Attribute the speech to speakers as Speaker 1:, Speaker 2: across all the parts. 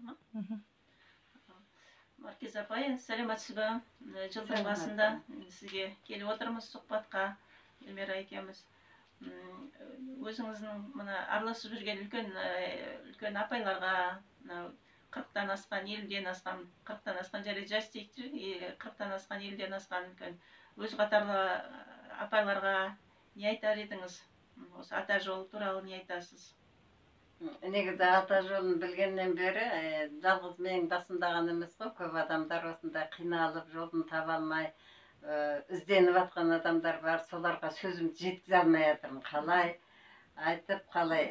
Speaker 1: ма? Маркиза апай, сәлеметсіз бе? Жылдың басында сізге келіп отырмыз сұхбатқа, Эльмира екеуміз. Өзіңіздің мына араласып жүрген үлкен апайларға, 40-тан асқан, 50-ден асқан, 40-тан асқан жарайды жас дейікші, 40-тан асқан, 50-ден асқан үлкен өз қатарлы апайларға не айтар едіңіз? Осы ата жолы туралы не айтасыз?
Speaker 2: Негізі ата жолын білгеннен бері жалғыз менің басымда ғана емес қой, көп адамдар осында қиналып жолын таба алмай ізденіп жатқан адамдар бар. Соларға сөзімді жеткізе алмай жатырмын. Қалай айтып, қалай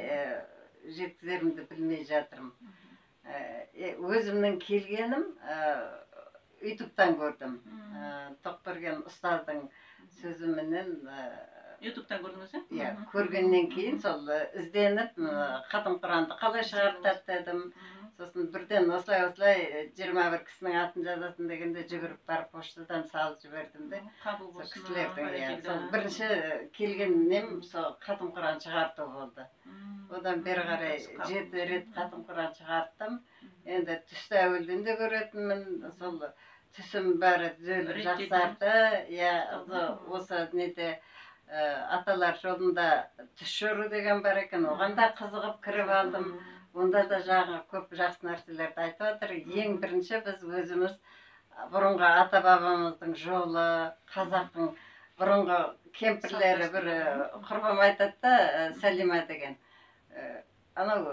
Speaker 2: жеткізерімді білмей жатырмын. Өзімнің келгенім ютубтан көрдім. Тоқберген ұстаздың сөзіменен
Speaker 1: ютубтан көрдіңіз,
Speaker 2: иә? Көргеннен кейін сол ізденіп хатым құранды қалай шығартады дедім. Сосын бірден осылай 21 кісінің атын жазасын дегенде жүгіріп барып поштадан салып жібердім де.
Speaker 1: Қабыл болсын.
Speaker 2: Кісілердің сол бірінші келгеннен сол хатым құран шығарту болды. Одан бері қарай 7 рет хатым құран шығарттым. Енді түсті әуелден де көретінмін. Сол түсім бәрі түзеліп жақсарды. Осы неде аталар жолында түс жору деген бар екен, оған да қызығып кіріп алдым. Онда да жаңа көп жақсы нәрселерді айтып отыр. Ең бірінші біз өзіміз бұрынғы ата бабамыздың жолы, қазақтың бұрынғы кемпірлері бір құрбым айтады да, Сәлима деген. Анау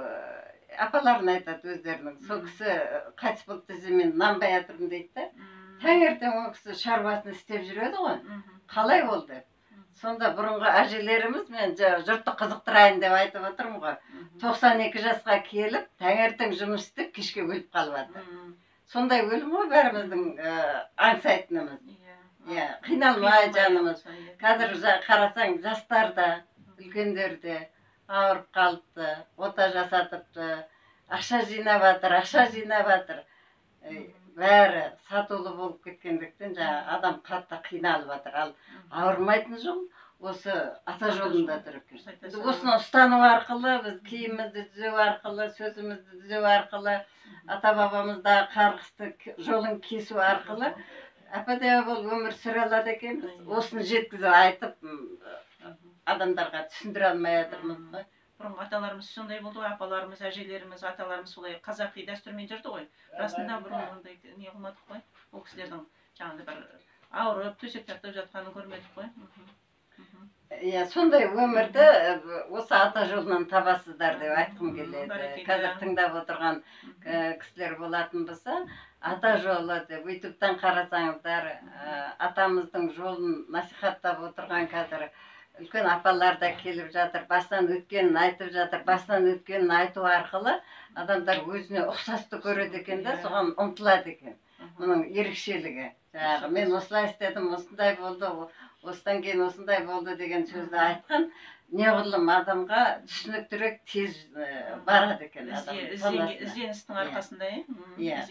Speaker 2: апаларын айтады өздерінің. Сол кісі қайтыс болды десе мен нанбай жатырмын дейді да. Таңертең ол кісі шаруасын істеп жүреді ғой. Қалай болды? Сонда бұрынғы әжелеріміз, мен жұртты қызықтырайын деп айтып отырмын ғой, 92 жасқа келіп, таңертең жұмыс істеп, кешке өліп қалып жатыр. Сондай өлім ғой бәріміздің аңсайтынымыз. Қиналмай жанымыз. Қазір қарасаң, жастар да, үлкендер де ауырып қалыпты, ота жасатыпты, ақша жинап жатыр. Бәрі сатулы болып кеткендіктен адам қатты қиналып жатыр. Ал ауырмайтын жол осы ата жолында тұрып келді. Осыны ұстану арқылы, біз киімімізді түзеу арқылы, сөзімізді түзеу арқылы, ата бабамыздағы қарғысты жолын кесу арқылы әп-әдемі болып өмір сүре алады екенбіз. Осыны жеткізіп айтып, адамдарға түсіндіре алмай жатырмыз.
Speaker 1: Бұрынғы аталарымыз сондай болды ғой, апаларымыз, әжелеріміз, аталарымыз солай қазақи дәстүрмен жүрді ғой. Расында бұрын ондай не қылмадық қой. Ол кісілердің жаңағыдай бір ауырып, төсек тартып жатқанын көрмедік қой.
Speaker 2: Сондай өмірді осы ата жолынан табасыздар деп айтқым келеді. Қазір тыңдап отырған кісілер болатын болса, ата жолы деп ютубтан қарасаңыздар, атамыздың жолын насихаттап отырған қазір үлкен апалар да келіп жатыр, бастан өткенін айтып жатыр. Бастан өткенін айту арқылы адамдар өзіне ұқсасты көреді екен де, соған ұмтылады екен. Мұның ерекшелігі. Мен осылай істедім, осындай болды, осыдан кейін осындай болды деген сөзді айтқан, неғұрлым адамға түсініктірек тез барады екен.
Speaker 1: Ізденістің арқасында,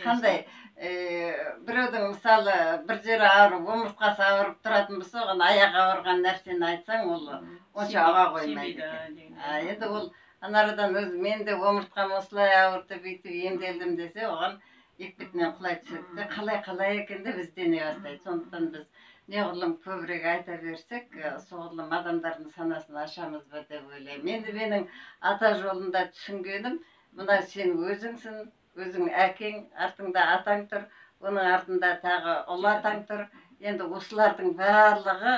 Speaker 2: қандай біреудің мысалы бір жері ауырып, омыртқасы ауырып тұратын болса, оған аяғы ауырған нәрсені айтсаң, ол онша аға қоймайды екен. Енді ол анарадан мен де омыртқам осылай ауырды, бүйтіп емделдім десе, оған екпетінен құлай түседі. Қалай екен деп іздене бастайды. Сондықтан біз неғұрлым көбірек айта берсек, соғұрлым адамдардың санасын ашамыз ба деп ойлаймын. Енді менің ата жолында түсінгенім, мына сен өзіңсің, өзің әкең, артыңда атаң тұр, оның артында тағы ұлы атаң тұр. Енді осылардың барлығы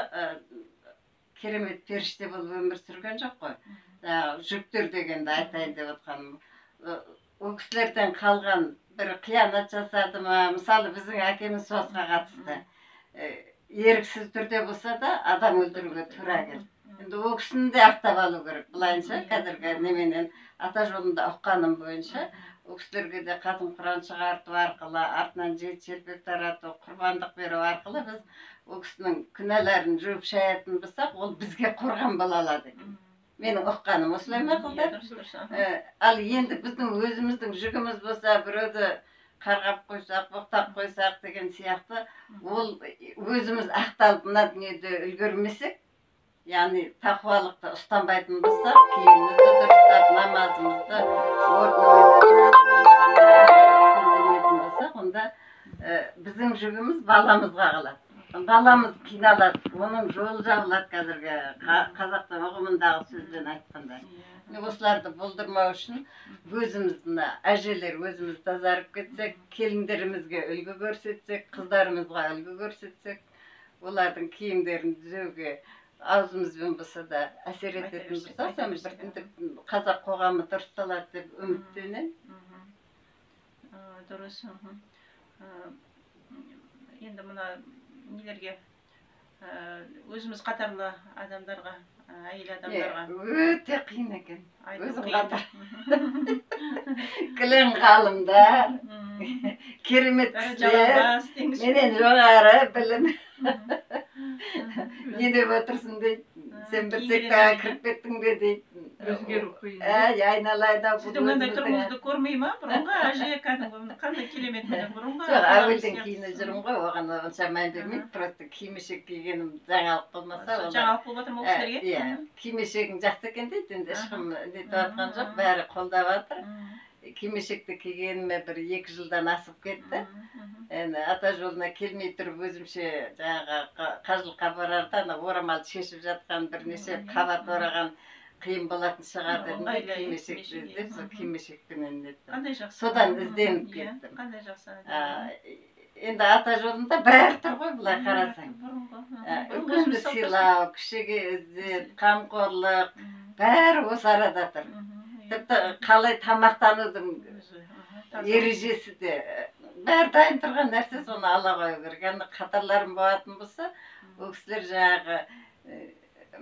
Speaker 2: керемет періште болып өмір сүрген жоқ қой. Жүктер дегенді айтайын деп отқаным. Ол кісілерден қалған бір қиянат жасады ма, мысалы біздің әкеміз соғысқа қатысты. Еріксіз түрде болса да адам өлтіруге тура келді. Енді ол кісіні де ақтап алу керек. Былайынша қазіргі неменен ата жолында ұққаным бойынша ол кісілерге де хатым құран шығарту арқылы, артынан желпек тарату, құрбандық беру арқылы біз ол кісінің күнәларын жуып шаятын болсақ, ол бізге қорған бола алады. Менің ұққаным осылай ма қылдар? Ал енді біздің өзіміздің жүгіміз болса, біреуді қарғап қойсақ, боқтап қойсақ деген сияқты, ол өзіміз ақталып мына дүниеде үлгермесек, яғни тақуалықты ұстанбайтын болсақ, киімімізді дұрыстап, намазымызды орнына айтқанда біздің жүгіміз баламызға қалады. Баламыз қиналады, оның жолы жабылады қазіргі қазақтың ұғымындағы сөзбен айтқанда. Осыларды болдырмау үшін өзіміз мына әжелер өзіміз тазарып кетсек, келіндерімізге үлгі көрсетсек, қыздарымызға үлгі көрсетсек, олардың киімдерін түзеуге аузымызбен болса да әсер ететін болса, біртіндеп қазақ қоғамы дұрысталады деп үміттенемін.
Speaker 1: Дұрыс. Енді мына нелерге өзіміз қатарлы адамдарға, әйел адамдарға
Speaker 2: өте қиын екен. Өзім қатар. Кілең ғалымдар, керемет кісілер, менен жоғары білім. Не деп отырсың дейді, сен бір сектаға кіріп кеттің бе дейді.
Speaker 3: Өзгеру қиын.
Speaker 1: Айналайда. Сіздің мынандай тұрмыңызды көрмей ма? Бұрынғы әже кәдімгі қандай керемет бұрынғы.
Speaker 2: Жоқ, әуелден кейін жүрмін ғой, оған онша мән бермейді. Просто кимешек кигенім жаңалық болмаса.
Speaker 1: Жаңалық болып жатыр ма ол кісілерге?
Speaker 2: Иә, кимешегің жақсы екен дейді, енді ешкім нетіп жатқан жоқ, бәрі қолдап жатыр. Кимешекті кигеніме бір 2 жылдан асып кетті. Енді ата жолына келмей тұрып өзімше жаңағы қажылыққа барарда орамалды шешіп жатқан бірнеше қабат ораған қиын болатын шығар дедім де кимешекті іздеп, сол кимешекпенен неттім.
Speaker 1: Қандай жақсы.
Speaker 2: Содан ізденіп кеттім.
Speaker 1: Қандай жақсы.
Speaker 2: Енді ата жолында бәрі тұр ғой, былай қарасаң. Үлкенді сыйлау, кішіге іздет, қамқорлық, бәрі осы арада тұр. Тіпті қалай тамақтанудың ережесі де бәрі дайын тұрған нәрсе, соны ала қою керек. Енді қатарларым болатын болса, ол кісілер жаңағы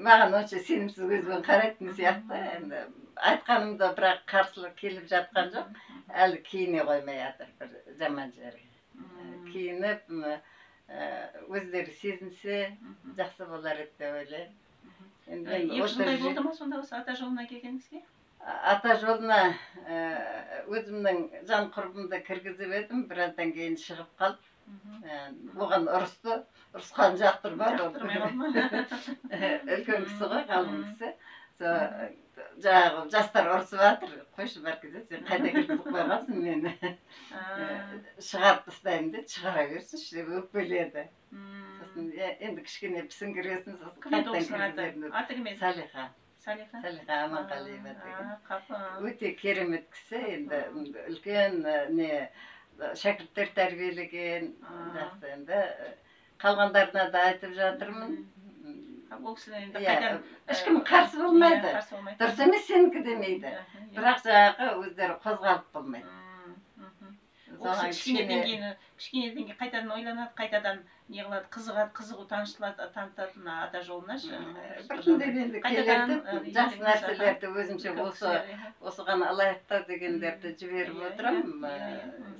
Speaker 2: маған онша сенімсіз көзбен қарайтын сияқты. Енді айтқанымда бірақ қарсылық келіп жатқан жоқ. Әлі киіне қоймай жатыр бір жаман жері. Киініп, өздері сезінсе жақсы болар еді деп ойлаймын.
Speaker 1: 2 жылдай болды ма сонда осы ата жолына келгеніңізге?
Speaker 2: Ата жолына өзімнің жан құрбымды кіргізіп едім, біраздан кейін шығып қалып, оған ұрысты, ұрысқан жақтырмады. Үлкен кісі ғой, қалың кісі. Жаңағы жастар ұрысып жатыр, қойшы бар кезде, сен қайда кіргізіп қойғансың мені. Шығарып тастаймын деді, шығара берсінші деп өкпеледі. Енді кішкене пісіңгіресін, қайттан кіргізерін.
Speaker 1: Аты кім еді?
Speaker 2: Салиха. Салиха Аманғалиева деген. Өте керемет кісі, енді үлкен шәкірттер тәрбиелеген, жақсы енді. Қалғандарына да айтып жатырмын.
Speaker 1: Ол кісілер енді қайдан...
Speaker 2: Ешкім қарсы болмайды. Дұрыс емес сенікі демейді. Бірақ жаңағы өздері қозғалып болмайды.
Speaker 1: Кішкенеден кейін қайтадан ойланады, қайтадан не қылады, қызығады, қызығу танытатын ата жолына шы.
Speaker 2: Біртіндеп енді келеді, жақсы нәрселерді өзімше осыған алаяқтау дегендерді жіберіп отырам.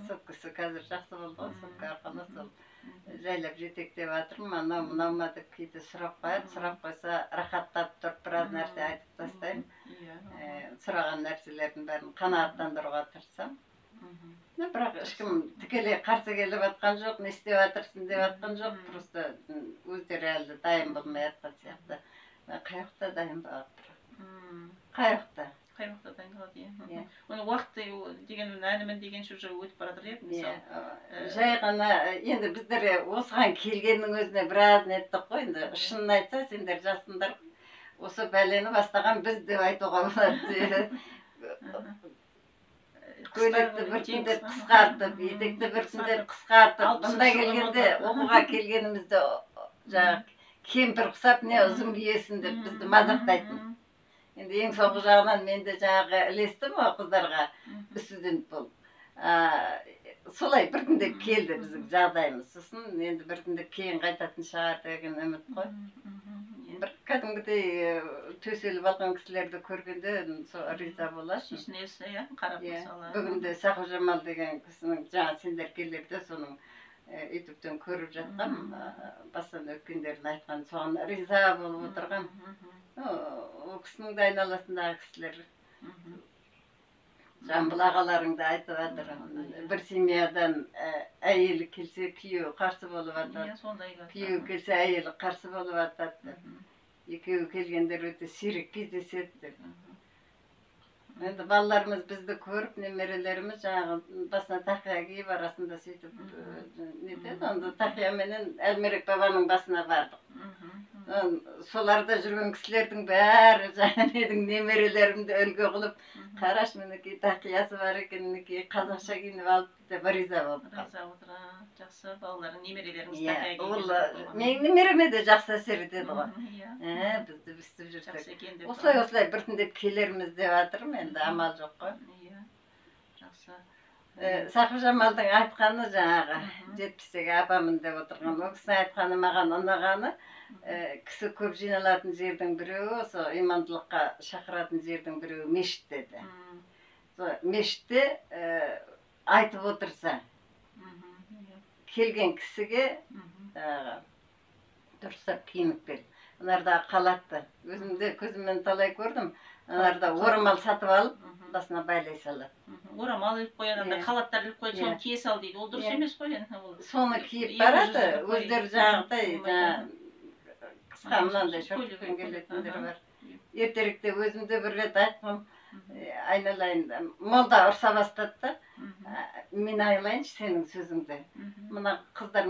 Speaker 2: Сол кісі қазір жақсы болды ғой, сол арқылы сол жайлап жетектеп жатырмын. Анау мынау деп кейде сұрақ қояды, сұрақ қойса рахаттап тұрып біраз нәрсе айтып тастаймын. Сұраған нәрселердің бәрін қанағаттандыруға тырысамын. Бірақ ешкім тікелей қарсы келіп жатқан жоқ, не істеп жатырсың деп жатқан жоқ, просто өздері әлі дайын болмай жатқан сияқты. Қай уақытта дайын болып тұрады? Қай уақытта?
Speaker 1: Қай уақытта дайын болады, иә. Оны уақытты деген әнімін деген сөз өтіп баратыр, иә, мысалы.
Speaker 2: Жай ғана, енді біздер осыған келгеннің өзіне біраз неттік қой, енді шынын айтса, сендер жассыңдар, осы бәлені бастаған біз деп айтуға болады. Көйлекті біртіндеп қысқартып, етекті біртіндеп қысқартып, бұнда келгенде оқуға келгенімізді кемпір құсап не ұзын киесін деп бізді мазақтайтын. Енді ең соңғы жағынан мен де жаңағы ілестім о қыздарға студент болып. Солай біртіндеп келді біздің жағдайымыз. Сосын енді біртіндеп кейін қайтатын шығар деген үміт қой. Бір кәдімгідей төселіп алған кісілерді көргенде риза болады.
Speaker 1: Сүйсінесі, иә, қарап мысалы.
Speaker 2: Бүгінде Сақып Жамал деген кісінің жаңа сендер келерде соның ютубтан көріп жатқан, бастан өткендерін айтқан, соған риза болып отырған. Ол кісінің де айналасындағы кісілер Жамбыл ағаларыңды айтып жатыр. Бір семьядан әйелі келсе күйеуі қарсы болып жатады. Күйеуі келсе әйелі қарсы болып жатады. Екеуі келгендер өте сирек кездеседі деп. Енді балаларымыз бізді көріп, немерелеріміз жаңағы басына тақия киіп арасында сөйтіп нетеді. Онда тақияменен Әлмерек бабаның басына бардық. Соларда жүрген кісілердің бәрі жаңағыдың немерелерімді үлгі қылып, қараш мінекей тақиясы бар екен, мінекей қазақша киініп алыпты деп риза болдық.
Speaker 1: Риза отыр. Жақсы, балаларың, немерелеріңіз тақия киіп
Speaker 2: менің немереме де жақсы әсер етеді ғой. Бізді өстіп жүрсек. Осылай біртіндеп келерміз деп жатырмын, енді амал жоқ қой.
Speaker 1: Жақсы.
Speaker 2: Сақыпжамалдың айтқаны жаңағы 70-тегі апамын деп отырған. Ол кісінің айтқаны маған ұнағаны, кісі көп жиналатын жердің біреуі, осы имандылыққа шақыратын жердің біреуі мешіт деді. Мешітте айтып отырса, келген кісіге дұрыстап киініп кел. Анарда қалатты. Өзімде көзіммен талай көрдім. Анарда орамал сатып алып, басына байлай салады.
Speaker 1: Орамал іліп қояды, қалаттар іліп қойып, соны кие сал дейді. Ол дұрыс емес қой.
Speaker 2: Соны киіп барады, өздері жаңағыдай қысқа мынандай шортпен келетіндер бар. Ертеректе өзімде бір рет айтқым, айналайын, молда ұрса бастады да, мен айлайыншы сенің сөзіңді. Мына қыздар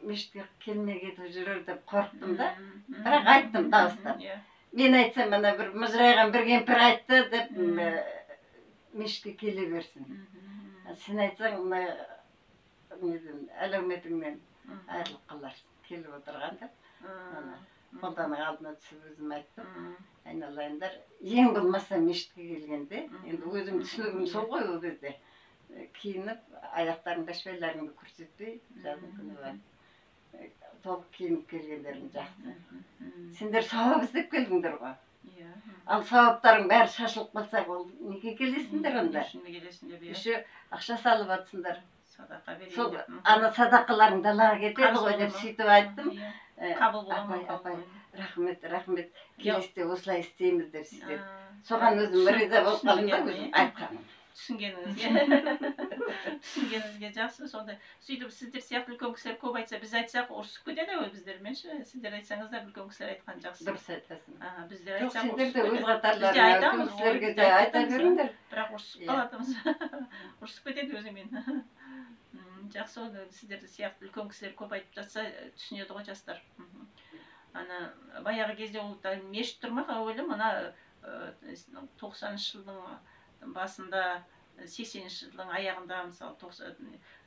Speaker 2: мешітке келмей кетіп жүрер деп қорықтым да, бірақ айттым дауыстап. Мен айтсам, мына бір мұжырайған бір кемпір айтты деп мешітке келе берсін. Сен айтсаң, әлеуметіңнен айырылып қаларсың, келіп отырған деп. Молданың алдына түсіп өзім айттым. Айналайындар, ең болмаса мешітке келгенде, енді өзім түсінігім сол ғой ол кезде. Киініп, аяқтарын башпайларыңды көрсетпей, жазым күні бар. Толық киініп келгендерің жақсы. Сендер сауап іздеп келдіңдер ғой. Ал сауаптарың бәрі шашылып қалса, ол неге келесіңдер онда? Еще ақша салып атсыңдар. Сол ана садақаларың далаға кетеді ғой деп сөйтіп айттым. Апай, рахмет, келесіде осылай істейміз деп сіздер. Соған өзім риза болып қалдым да өзім айтқаным.
Speaker 1: Түсінгеніңізге жақсы. Сонда сөйтіп сіздер сияқты үлкен кісілер көп айтса, біз айтсақ ұрысып кетеді ғой біздерменші. Сіздер айтсаңыздар, үлкен кісілер айтқан жақсы.
Speaker 2: Дұрыс айтасың.
Speaker 1: Біздер айтсақ
Speaker 2: ұрысып кетеді. Өз қатарларына үлкен кісілерге де айта беріңдер.
Speaker 1: Бірақ ұрысып қалатымыз. Ұрысып кетеді өзімен. Жақсы, сіздерді сияқты үлкен кісілер көп айтып жатса, түсінеді ғой жастар. Баяғы кезде ол мешіт тұрмақ, әуелі мына 90-шы жылдың басында, 80-ші жылдың аяғында, мысалы,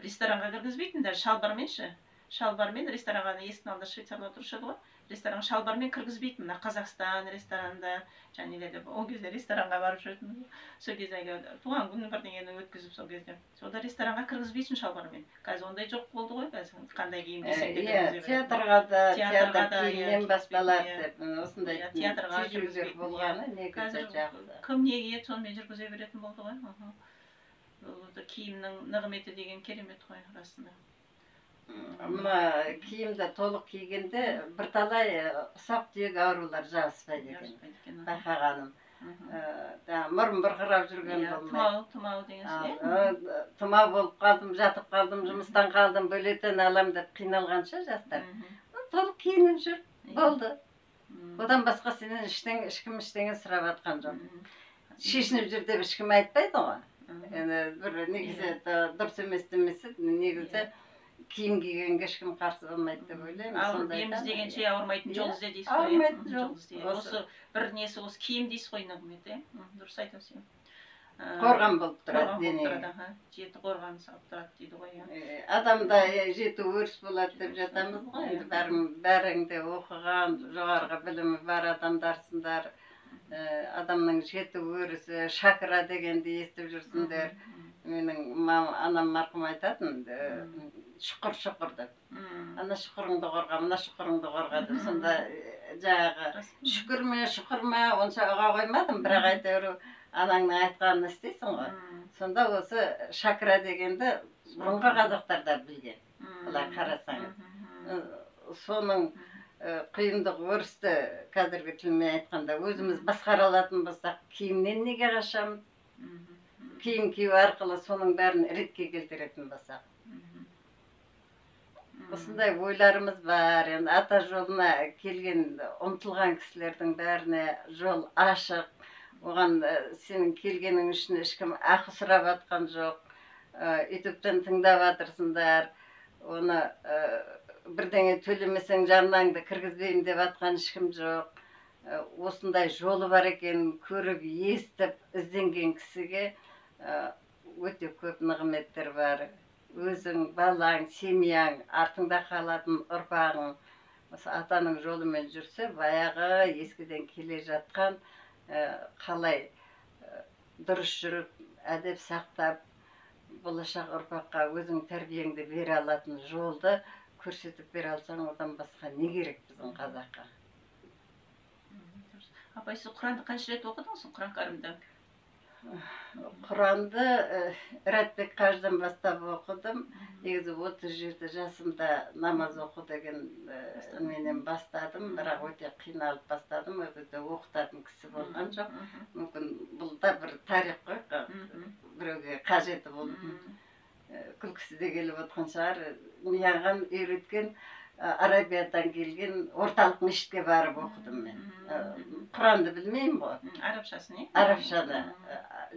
Speaker 1: ресторанға кіргізбейтіндер, шалбарменші. Шалбармен ресторанға есіктің алдында швейцарлар тұрышады ғой. Ресторанға шалбармен кіргізбейтін. Мына Қазақстан ресторанында, және ол кезде ресторанға барып жүретін. Сол кезде туған күн бірдеңені өткізіп сол кезде. Сода ресторанға кіргізбейтін шалбармен. Қазір ондай жоқ болды ғой, қандай киім десең де кіргізе береді.
Speaker 2: Театрға да, театр киімнен басталады деп, осындай тежеулер болғаны негізі жақсы.
Speaker 1: Кім не киеді, сонымен жүргізе беретін болды ғой. Киімнің нығметі деген керемет қой расында.
Speaker 2: Мына киімді толық кигенде бірталай ұсақ түйек аурулар жабыспайды екен, байқағаным. Мұрын бұрқырап жүрген болмайды.
Speaker 1: Тұмау деген
Speaker 2: тұмау болып қалдым, жатып қалдым, жұмыстан қалдым, бөлетен алам деп қиналғанша жастар. Толық киініп жүр, болды. Одан басқа сенен ешкім ештеңе сұрап атқан жоқ. Шешініп жүр деп ешкім айтпайды ғой. Бір негізі дұрыс емес демесе, негізі киім кигенге ешкім қарсы болмайды деп ойлаймын.
Speaker 1: Ал еміз дегенше ауырмайтын жол ізде дейсіз ғой.
Speaker 2: Ауырмайтын жол.
Speaker 1: Осы бір несі, осы киім дейсіз ғой нығмет, дұрыс айтасың.
Speaker 2: Қорған болып тұрады денеге.
Speaker 1: Жеті қорған салып тұрады дейді ғой.
Speaker 2: Адамда жеті өріс болады деп жатамыз ғой. Бәріңде оқыған, жоғарғы білімі бар адамдарсыңдар. Адамның жеті өрісі, шакра дегенді естіп жүрсіңдер. Менің анам марқұм айтатын, шұқыр деп. Ана шұқырыңды қорға, мына шұқырыңды қорға деп. Сонда жаңағы шүкір ме, шұқыр ма, онша ұға қоймадым, бірақ әйтеуір анаңның айтқанын істейсің ғой. Сонда осы шакра дегенді бұрынғы қазақтар да білген. Бұлай қарасаңыз. Соның қиындық өрісті қазіргі тілмен айтқанда өзіміз басқара алатын болсақ, киімнен неге қашамыз? Киім кию арқылы соның бәрін ретке келтіретін болсақ. Осындай ойларымыз бар. Енді ата жолына келген, ұмтылған кісілердің бәріне жол ашық. Оған сенің келгенің үшін ешкім ақы сұрап атқан жоқ. Ютубтан тыңдап атырсыңдар. Оны бірдеңе төлемесең жаныңды кіргізбеймін деп атқан ешкім жоқ. Осындай жолы бар екенін көріп, естіп, ізденген кісіге өте көп нығметтер бар. Өзің, балаң, семьяң, артыңда қалатын ұрпағың осы атаның жолымен жүрсе, баяғы ескіден келе жатқан қалай дұрыс жүріп, әдеп сақтап, болашақ ұрпаққа өзің тәрбиеңді бере алатын жолды көрсетіп бере алсаң, одан басқа не керек біздің қазаққа?
Speaker 1: Апай, сіз Құранды қанша рет оқыдыңыз, Құран кәрімді?
Speaker 2: Құранды Рәтбек қажыдан бастап оқыдым. Негізі 37 жасымда намаз оқу деген менен бастадым, бірақ өте қиналып бастадым. Ол кезде оқытатын кісі болған жоқ. Мүмкін бұл да бір тарих қой, біреуге қажеті болды. Күлкісі де келіп отқан шығар. Маған үйреткен Арабиядан келген орталық мешітке барып оқыдым мен. Құранды білмеймін ғой.
Speaker 1: Арабшасын, не?
Speaker 2: Арабшаны.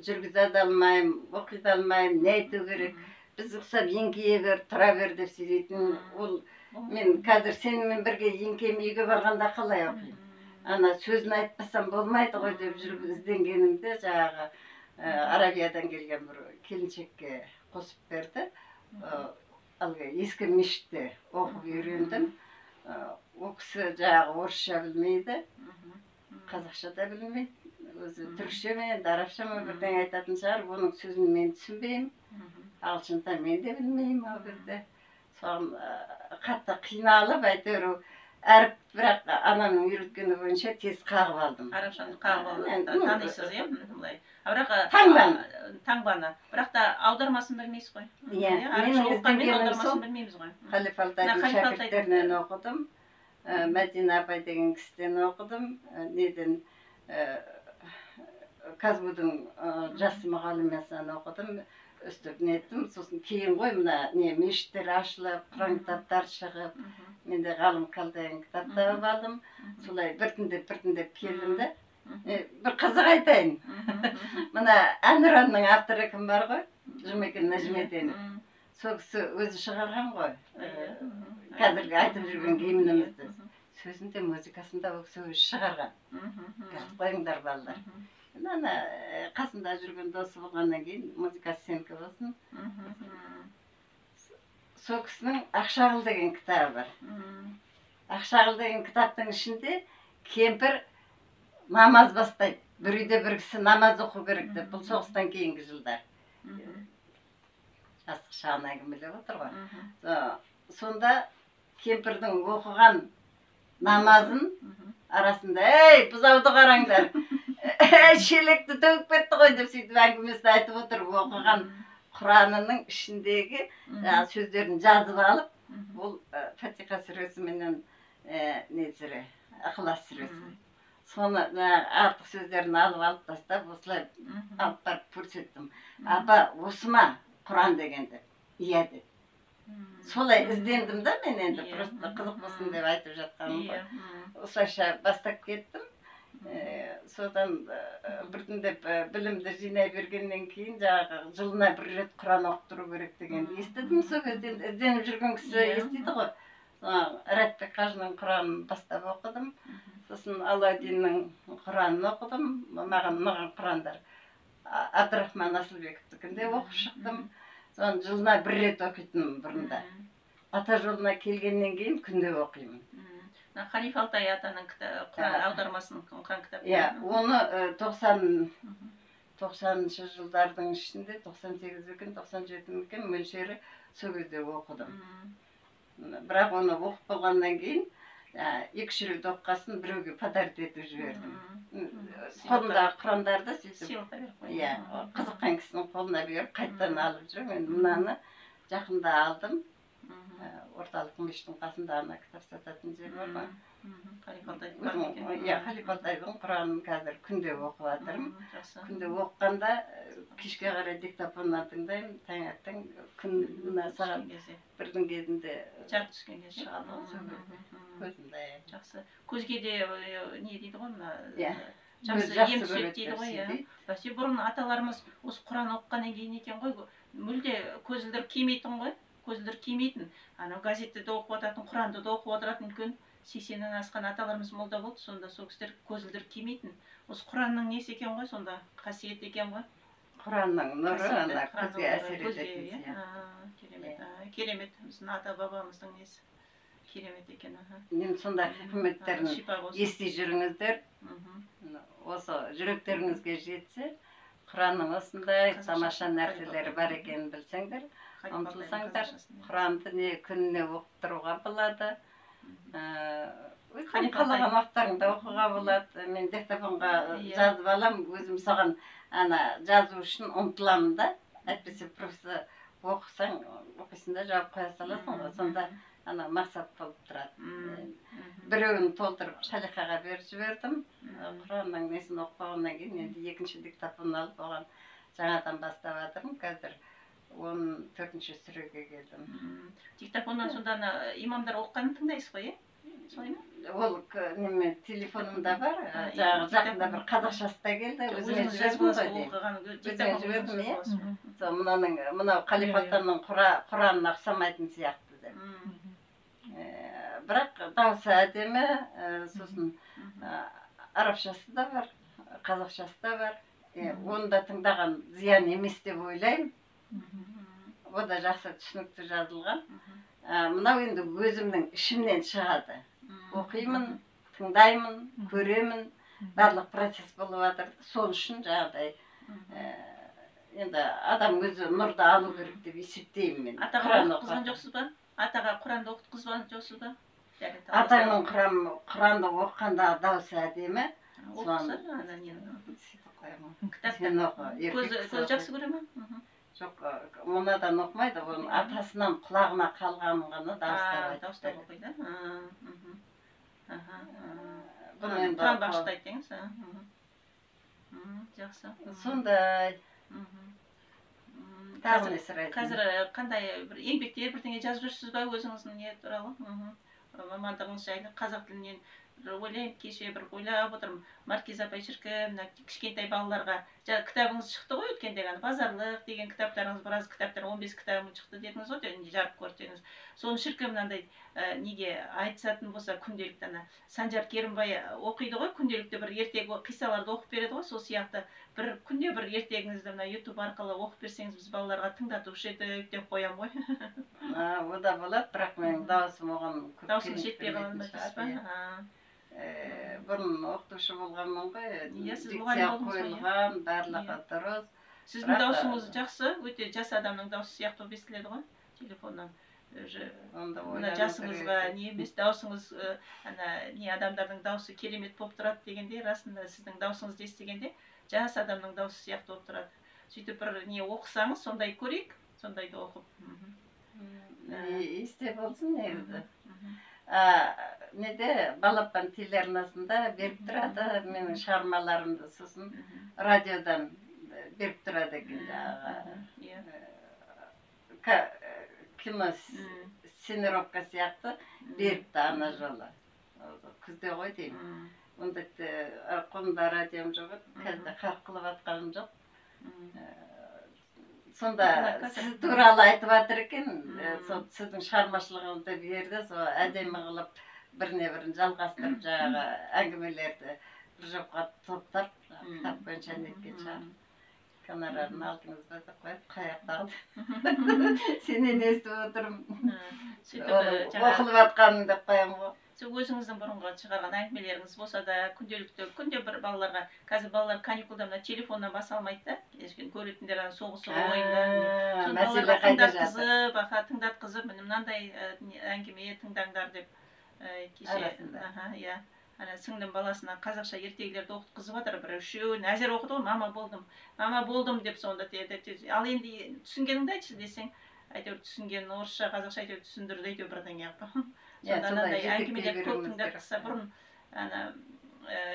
Speaker 2: Жүргізе де алмаймын, оқи да алмаймын, не айту керек. Біз ұқсап еңкейе бер, тұра бер деп сөйлейтін. Ол мен қазір сенімен бірге еңкейіп үйге барғанда қалай оқимын? Ана сөзін айтпасам болмайды ғой деп жүріп ізденгенімде жаңағы Арабиядан келген бір келіншекке қосып берді. Ескі мешітте оқып үйрендім. Ол кісі жаңағы орысша білмейді, қазақша да білмейді. Өзі түркше ме, арабша ма бірдеңе айтатын шығар. Оның сөзін мен түсінбеймін. Ағылшынша мен де білмеймін ол кезде. Соған қатты қиналып, әйтеуір әріп, бірақ анамның үйреткені бойынша тез қағып алдым.
Speaker 1: Арабшаны қағып алдым. Танисыз, иә? Бірақ таңбаны. Бірақ та аудармасын білмейсіз ғой.
Speaker 2: Иә, менің ізденгенім сол. Халиф Алтайдың шәкірттерінен оқыдым. Мәдина апай деген кісіден оқыдым. Неден Казгудың жас мұғалімесінен оқыдым. Өстіп неттім. Сосын кейін ғой мына мешіттер ашылып, Құран кітаптар шығып, мен де ғалым Қалдайын кітап тауып алдым. Солай біртіндеп келдім де. Бір қызық айтайын. Мына әнұранның авторы кім бар ғой? Жұмекен Нәжімеденов. Сол кісі өзі шығарған ғой. Қазіргі айтып жүрген гимнімізді. Сөзінде, музыкасында ол кісі өзі шығарған. Қазір қойыңдар балалар. Ана қасында жүрген досы болғаннан кейін музыкасы сенікі болсын. Сол кісінің Ақшағыл деген кітабы бар. Ақшағыл деген кітаптың ішінде кемпір намаз бастайды. Бір үйде бір кісі намаз оқу керек деп. Бұл соғыстан кейінгі жылдар. Жастық шағына кім біліп отыр ғой. Сонда кемпірдің оқыған намазын арасында, ей, бұзауды қараңдар. Шелекті төгіп кетті ғой деп сөйтіп әңгімесін айтып отыр. Оқыған Құранының ішіндегі сөздерін жазып алып, бұл Фатиха сүресі менен Ықылас сүресі. Соны артық сөздерін алып тастап, осылай алып барып көрсеттім. Апа, осы ма Құран дегенде? Иә деп. Солай іздендім да мен енді, просто қызық болсын деп айтып жатқаным ғой. Осылайша бастап кеттім. Содан біртіндеп білімді жинай бергеннен кейін жаңағы жылына бір рет Құран оқытыру керек дегенді естідім. Сол кезде ізденіп жүрген кісі естиді ғой. Рәтбек қажының Құранын бастап оқыдым. Сосын Аладдиннің Құранын оқыдым. Маған Құрандар Абдрахман Асылбековтікінде оқып шықтым. Соны жылына бір рет оқитын бұрында. Ата жолына келгеннен кейін күнде оқимын.
Speaker 1: Халиф Алтай атаның аудармасының Құран кітабы.
Speaker 2: Иә, оны 90-шы жылдардың ішінде 98 екен, 97 екен мөлшері сол кезде оқыдым. Бірақ оны оқып болғаннан кейін 2 рет оққасын біреуге подарит етіп жібердім. Қолындағы Құрандарды сөйтіп, қызыққан кісінің қолына беріп, қайттан алып жүрмін. Мен мынаны жақында алдым. Орталық мешіттің қасында ана кітап сататын жер бар ма? Халиф Алтайдың Құранын қазір күнде оқып жатырмын. Күнде оқығанда кешке қарай диктофоннан тыңдаймын, таңертең күн сағат 1-дің кезінде
Speaker 1: жарық түскен кезде шығады.
Speaker 2: Көзімде.
Speaker 1: Жақсы. Көзге де не дейді ғой, жақсы ем түседі дейді ғой, иә. Бәсе бұрын аталарымыз осы Құран оқығаннан кейін екен ғой, мүлде көзілдір кимейтін ғой, көзілдір кимейтін. Анау газетті де оқып отыратын, Құранды да оқып отыратын үлкен 80-нен асқан аталарымыз молда болды, сонда сол кісілер көзілдір кимейтін. Осы Құранның несі екен ғой, сонда қасиет екен ғой.
Speaker 2: Құранның нұры ана көзге әсер ететін
Speaker 1: Керемет, керемет. Біздің ата бабамыздың несі керемет екен.
Speaker 2: Мен сондай хикметтерін ести жүріңіздер. Осы жүректеріңізге жетсе, Құранның осындай тамаша нәрселері бар екенін білсеңдер, ұмтылсаңдар, Құранды күніне оқып тұруға болады. Қалаған уақыттарыңда оқуға болады. Мен диктофонға жазып алам, өзім соған жазу үшін ұмтыламын да. Әйтпесе просто оқысаң, оқисың да жауап қоя саласың ғой. Сонда мақсат болып тұрады. Біреуін толтырып Шалихаға беріп жібердім. Құранның несін оқпағаннан кейін енді екінші диктофон алып оған жаңадан бастап жатырмын. Қазір 14-ші сүреге келдім.
Speaker 1: Диктофоннан сонда имамдар оққанын тыңдайсыз ғой, солай ма?
Speaker 2: Ол неме телефонымда бар, жақында бір қазақшасы да келді, өзіме жібердім ғой деймін. Өзіме жібердім, иә. Мынау Қалифаттанның Құранына ұқсамайтын сияқты деп. Бірақ дауысы әдемі, сосын арабшасы да бар, қазақшасы да бар. Оны да тыңдаған зиян емес деп ойлаймын. О да жақсы түсінікті жазылған. Мынау енді өзімнің ішімнен шығады. Оқимын, тыңдаймын, көремін, барлық процесс болып жатыр. Сол үшін жаңағыдай енді адам өзі нұрды алу керек деп есептеймін мен.
Speaker 1: Атаға оқытқызған жоқсыз ба? Атаға Құранды оқытқызған жоқсыз ба?
Speaker 2: Атаңның Құранды оқығандағы дауысы әдемі.
Speaker 1: Көз жақсы көре ма?
Speaker 2: Жоқ, онадан оқымайды, оның атасынан құлағына қалғанын ғана
Speaker 1: дауыстап оқиды. Құран бағыштайды деңіз. Жақсы.
Speaker 2: Сондай.
Speaker 1: Қазір қандай бір еңбектер бірдеңе жазып жүрсіз ба өзіңіздің не туралы? Мамандығыңыз жайлы қазақ тілінен ойлаймын, кеше бір ойлап отырмын. Маркиза апай шіркін, кішкентай балаларға кітабыңыз шықты ғой өткенде, базарлық деген кітаптарыңыз, біраз кітаптар, 15 кітабым шықты дедіңіз ғой, жарық көрдіңіз. Соны шіркін мынандай неге айтысатын болса күнделікті Санжар Керімбай оқиды ғой, күнделікті бір ертегі қиссаларды оқып береді ғой, сол сияқты бір күнде бір ертегіңізді YouTube арқылы оқып берсеңіз, біз балаларға тыңдатушы едік деп қоям ғой.
Speaker 2: О да болады, бірақ менің дауысым оған
Speaker 1: даусың жетпей қалған ба?
Speaker 2: Бұрын оқытушы болғанмын ғой, дикция қойылған, барлығы дұрыс.
Speaker 1: Сіздің даусыңыз жақсы, өте жас адамның дауысы сияқты естіледі ғой, телефоннан. Жасыңызға не емес, даусыңыз, не адамдардың дауысы керемет болып тұрады дегенде, расында сіздің даусыңызды естігенде, жас адамның дауысы сияқты болып тұрады. Сөйтіп бір не оқысаңыз, сондай көрейік, сондайды оқып.
Speaker 2: Есте болсын негізі. Неде балапан телеарнасында беріп тұрады, менің шығармаларымды, сосын радиодан беріп тұрады екен кино сценировка сияқты беріпті ана жолы. Күзде ғой деймін. Онда қолымда радиом жоқ еді, қазір қарқ қылып атқаным жоқ. Сонда сіз туралы айтып жатыр екен, сіздің шығармашылығыңызды берді, сол әдемі қылып біріне-бірін жалғастырып жаңағы әңгімелерді бір жопқа топтап, кітап бойынша неткен шығар. Гонорарын алдыңыз ба деп қойып, қаяқтағды. Сенен естіп отырмын. Оқылып жатқаның деп қоям ғой.
Speaker 1: Өзіңіздің бұрынғы шығарған әңгімелеріңіз болса да, күнде бір балаларға, қазір балалар каникулда телефоннан баса алмайды да, көретіндер соғысы ойында. Балаларға тыңдатқызып, мынандай әңгіме тыңдаңдар деп кеше. Сіңлім баласына қазақша ертегілерді оқытқызып жатыр, бір үшеуін әзер оқыды ғой, мама болдым деп сонда. Ал енді түсінгеніңді айтшы десең, әйтеуір түсінген орысша, қазақша әйтеуір түсіндірді әйтеуір бірдеңе қылып. Сонда анандай әңгімелер көп тыңдатқызса, бұрын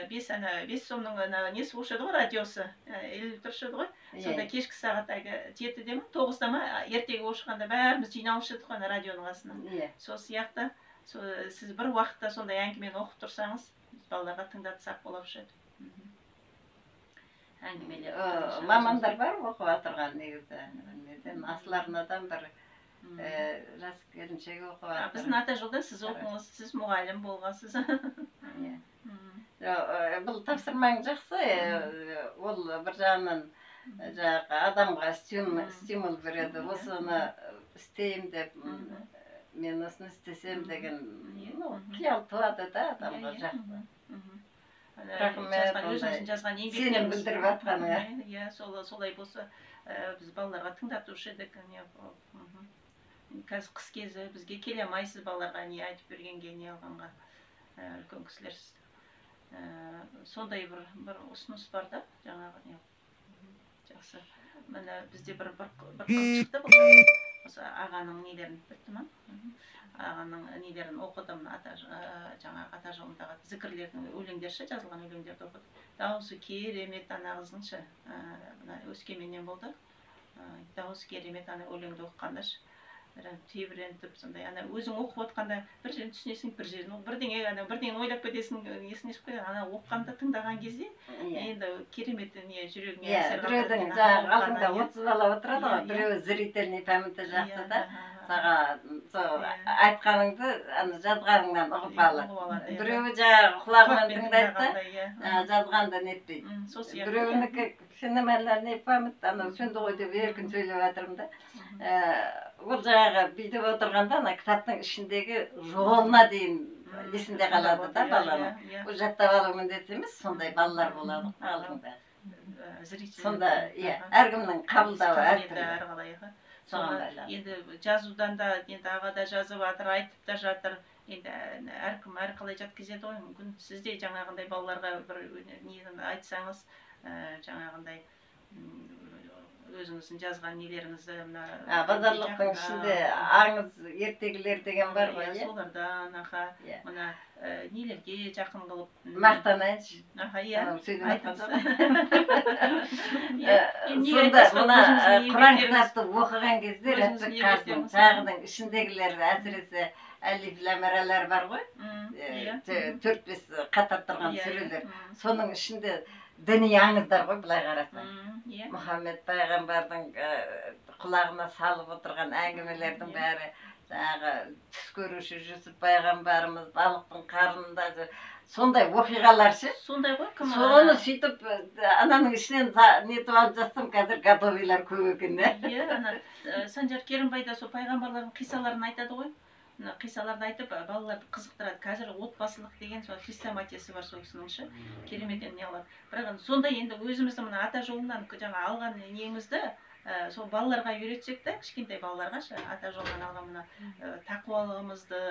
Speaker 1: 5 сомның несі болушы еді ғой, радиосы, іліп тұршы еді ғой. Сонда кешкі сағат 7-де ме, 9-да ма, ертегі болып шыққанда бәріміз жиналушы едік қой радионың астына. Сол сияқты сіз бір уақытта сондай әңгімені оқып тұрсаңыз, балаларға тыңдатсақ болушы еді. әңгімелер.
Speaker 2: Мамандар бар оқып жатырған негізі. Неден асыларынадан бір жас келіншек оқып жатыр.
Speaker 1: Біздің ата жолда сіз оқыңыз, сіз мұғалім болғансыз.
Speaker 2: Бұл тапсырмаң жақсы, ол бір жағынан адамға стимул береді. Осыны істейм деп, мен осыны істесем деген қиял туады да адамға жақсы. Рахмет, сенім білдіріп жатқаныңа.
Speaker 1: Иә, солай болса, біз балаларға тыңдатушы едік. Қазір қыс кезі бізге келе алмайсыз балаларға не айтып бергенге, не алғанға, үлкен кісілерсіз. Сондай бір ұсыныс бар да, жаңағы не. Жақсы. Міне бізде бір қыз шықты бұл. Осы ағаның нелерін бітті ма? Ағаның нелерін оқыдым, жаңағы ата жолындағы зікірлердің өлеңдерші, жазылған өлеңдерді оқыдым. Дауысы керемет ана қыздыңшы. Өскеменнен болды. Дауысы керемет ана өлеңді оқығандашы. Тебірентіп, сондай, өзің оқып отқанда бір жерін түсінесің, бір жерін бірдеңені ойлап кетесің, есіңе шығып кетеді. Оқығанда тыңдаған кезде, енді керемет жүрегіңе әсер қалады.
Speaker 2: Біреудің жаңағы алдыңда 30 бала отырады ғой, біреуі зрительный памяті жақсы да, саған айтқаныңды жазғаныңнан ұғып алады. Біреуі жаңағы құлағымен тыңдайды да, жазғанды нетпейді. Біреуінікі феноменальный память, сөнді ғой деп еркін сөйлеп жатырмын да. Ол жаңағы бүйтіп отырғанда кітаптың ішіндегі жолына дейін есінде қалады да баланың. Ол жаттап алу міндет емес, сондай балалар болады алдыңда. Сонда әркімнің қабылдауы әртүрлі.
Speaker 1: Енді жазудан да аға да жазып жатыр, айтып та жатыр. Енді әркім әрқалай жатқызеді ғой. Мүмкін сіз де жаңағындай балаларға бір нені айтсаңыз, жаңағындай өзіңіздің жазған нелеріңізді
Speaker 2: базарлықтың ішінде аңыз ертегілер деген бар ғой,
Speaker 1: солардан мына нелерге жақын қылып
Speaker 2: мақтанайыншы
Speaker 1: сөйлеп
Speaker 2: сонда мына құран кітапты оқыған кезде рәттік қасым жағының ішіндегілер әсіресе әлиф ләмәрәлер бар ғой, 4-5 қатар тұрған сүрелер, соның ішінде діни аңыздар ғой, былай қарасаң. Мұхаммед пайғамбардың құлағына салып отырған әңгімелердің бәрі, жаңағы түс көруші Жүсіп пайғамбарымыз балықтың қарнында, сондай оқиғалар ше.
Speaker 1: Сондай ғой, кім?
Speaker 2: Соны сөйтіп, ананың ішінен нетіп алып жатсам, қазір готовилар көп екен де.
Speaker 1: Санжар Керімбай да сол пайғамбарлардың қисаларын айтады ғой. Қисаларды айтып, балаларды қызықтырады. Қазір отбасылық деген хрестоматиясы бар сол кісінің, кереметтен не алады. Бірақ сондай енді өзімізді мына ата жолынан алған неңізді сол балаларға үйретсек та, кішкентай балаларға ата жолынан алған мына тақуалығымызды,